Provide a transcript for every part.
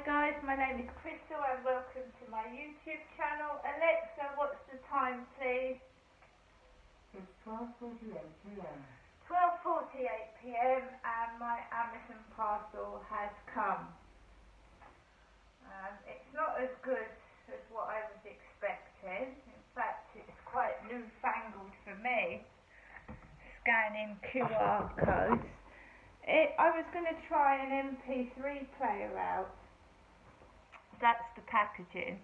Hi guys, my name is Crystal and welcome to my YouTube channel. Alexa, what's the time please? It's 12:48 p.m. 12:48 p.m. and my Amazon parcel has come. It's not as good as what I was expecting. In fact, it's quite newfangled for me, scanning QR codes. I was going to try an MP3 player out. That's the packaging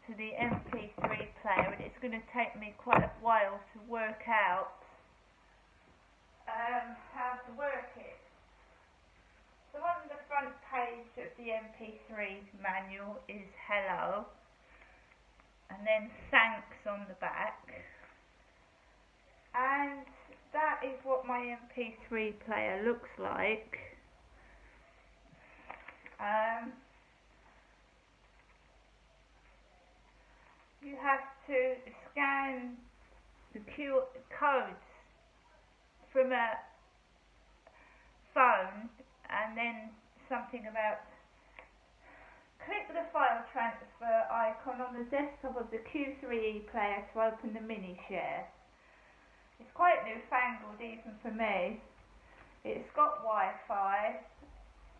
to the MP3 player, and it's going to take me quite a while to work out how to work it. So on the front page of the MP3 manual is hello, and then thanks on the back, and that is what my MP3 player looks like. You have to scan the QR codes from a phone, and then something about click the file transfer icon on the desktop of the Q3E player to open the mini share. It's quite newfangled even for me. It's got Wi-Fi.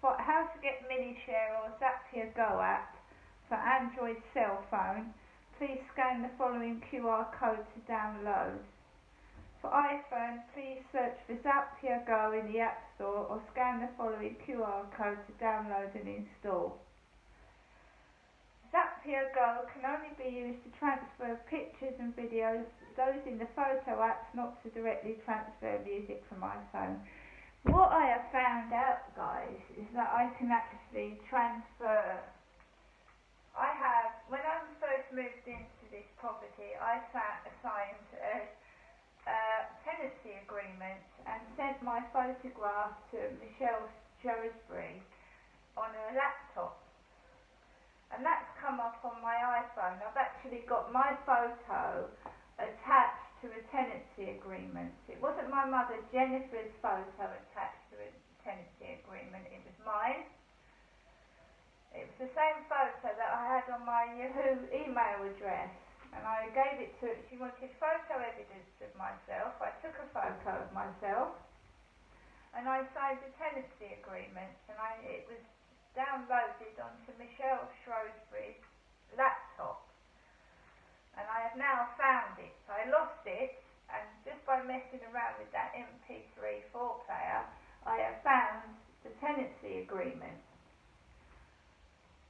How to get mini share or Zapier Go app for Android cell phone. Please scan the following QR code to download. For iPhone, please search for Zapier Go in the App Store or scan the following QR code to download and install. Zapier Go can only be used to transfer pictures and videos, those in the photo apps, not to directly transfer music from my phone. What I have found out, guys, is that I can actually transfer. When I first moved into this property, I signed a tenancy agreement and sent my photograph to Michelle Shrewsbury on a laptop. And that's come up on my iPhone. I've actually got my photo attached to a tenancy agreement. It wasn't my mother Jennifer's photo attached to a tenancy agreement, it was mine. It was the same photo that I had on my Yahoo email address, and I gave it to her. She wanted photo evidence of myself. I took a photo of myself and I signed the tenancy agreement, and it was downloaded onto Michelle Shrewsbury's laptop, and I have now found it. I lost it, and just by messing around with that MP3 player, I have found the tenancy agreement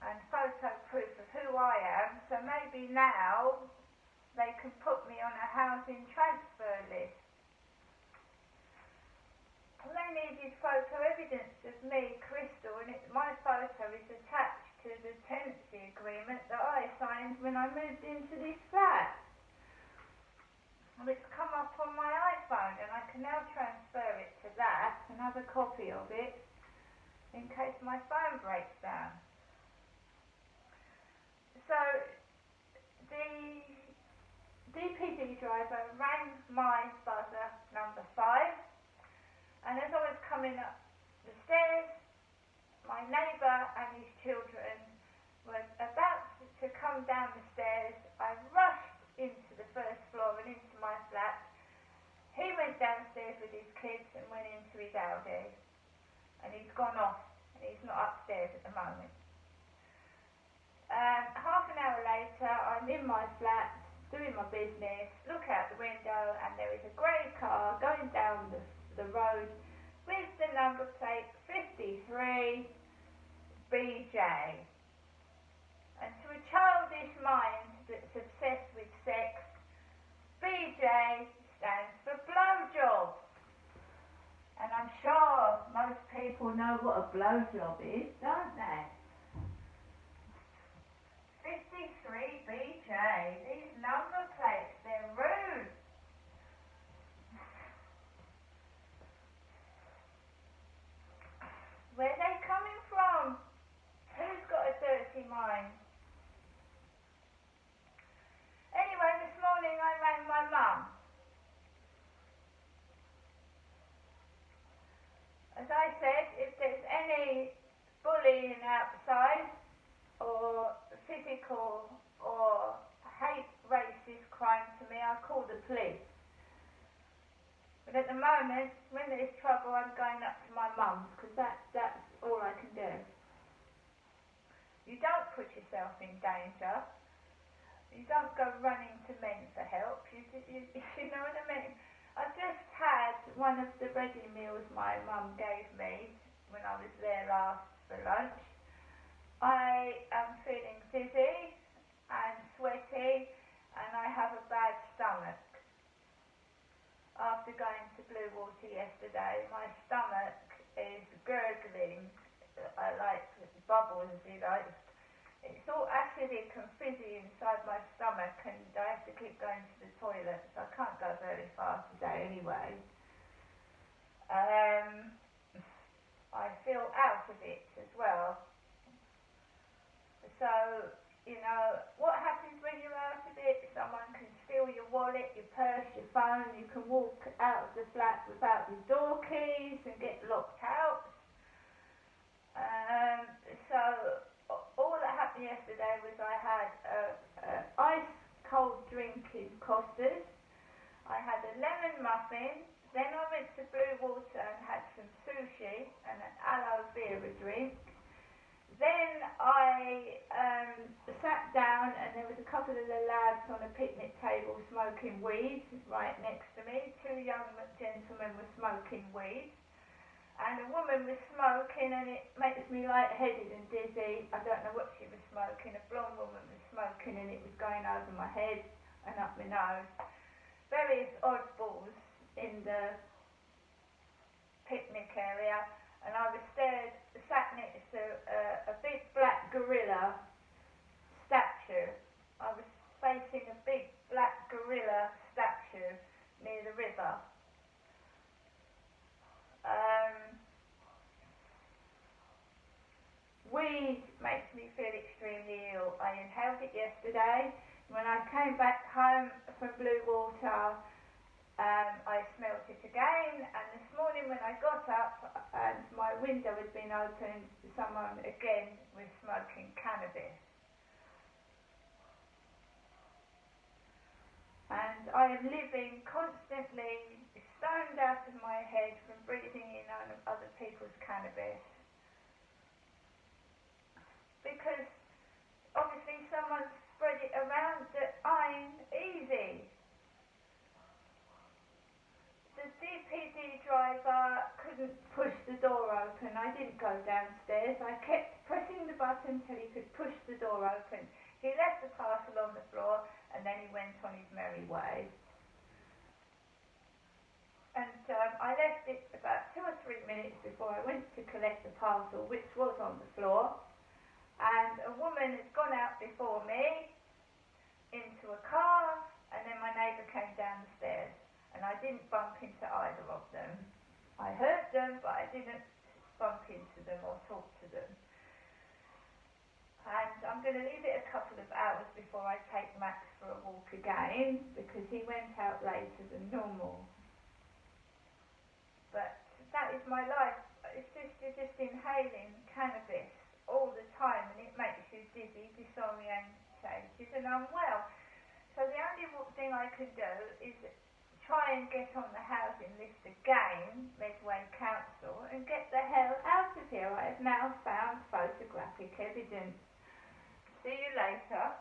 and photo proof of who I am, so maybe now they can put me on a housing transfer list. All they need is photo evidence of me, Crystal, and my photo is attached to the tenancy agreement that I signed when I moved into this flat. Well, it's come up on my iPhone, and I can now transfer it to that, another copy of it, in case my phone breaks down. So the DPD driver rang my buzzer number 5, and as I was coming up the stairs, my neighbour and his children were about to come down the stairs. I rushed into the first floor and into my flat. He went downstairs with his kids and went into his Audi, and he's gone off. He's not upstairs at the moment. Half an hour later, I'm in my flat doing my business, look out the window, and there is a grey car going down the road with the number plate 53 BJ. And to a childish mind that's obsessed with sex, BJ stands for blowjob. And I'm sure most people know what a blowjob is, don't they? 53 BJ. These number plates, they're rude. Where are they coming from? Who's got a dirty mind? Anyway, this morning I rang my mum. As I said, if there's any bullying being outside or physical or hate racist crime to me, I call the police. But at the moment, when there's trouble, I'm going up to my mum's because that's all I can do. You don't put yourself in danger. You don't go running to men for help. You know what I mean? I just had one of the ready meals my mum gave me when I was there last for lunch. I am feeling dizzy and sweaty and I have a bad stomach. After going to Blue Water yesterday, my stomach is gurgling, like bubbles, you know. It's all acidic and fizzy inside my stomach and I have to keep going to the toilet, so I can't go very far today anyway. I feel out of it as well. So, you know, what happens when you're out of it? Someone can steal your wallet, your purse, your phone. You can walk out of the flat without your door keys and get locked out. So all that happened yesterday was I had an ice cold drink in Costa's. I had a lemon muffin. Then I went to Blue Water and had some sushi and an aloe vera drink. Then I sat down and there was a couple of the lads on a picnic table smoking weed right next to me. Two young gentlemen were smoking weed. And a woman was smoking and it makes me lightheaded and dizzy. I don't know what she was smoking. A blonde woman was smoking and it was going over my head and up my nose. Various oddballs in the picnic area. And I was sat next to a big black gorilla statue. I was facing a big black gorilla statue near the river. Weed makes me feel extremely ill. I inhaled it yesterday. When I came back home from Blue Water, I smelt it again, and this morning when I got up and my window had been opened, someone again was smoking cannabis. And I am living constantly stoned out of my head from breathing in other people's cannabis. Because obviously someone spread it around that I'm easy. The DPD driver couldn't push the door open. I didn't go downstairs. I kept pressing the button till he could push the door open. He left the parcel on the floor and then he went on his merry way. And I left it about 2 or 3 minutes before I went to collect the parcel, which was on the floor. And a woman had gone out before me into a car, and then my neighbour came down the stairs, and I didn't bump into either of them. I heard them, but I didn't bump into them or talk to them. And I'm going to leave it a couple of hours before I take Max for a walk again, because he went out later than normal. But that is my life. You're just inhaling cannabis all the time, and it makes you dizzy, disorientated and unwell. So the only thing I can do is try and get on the housing list again, Medway Council, and get the hell out of here. I have now found photographic evidence. See you later.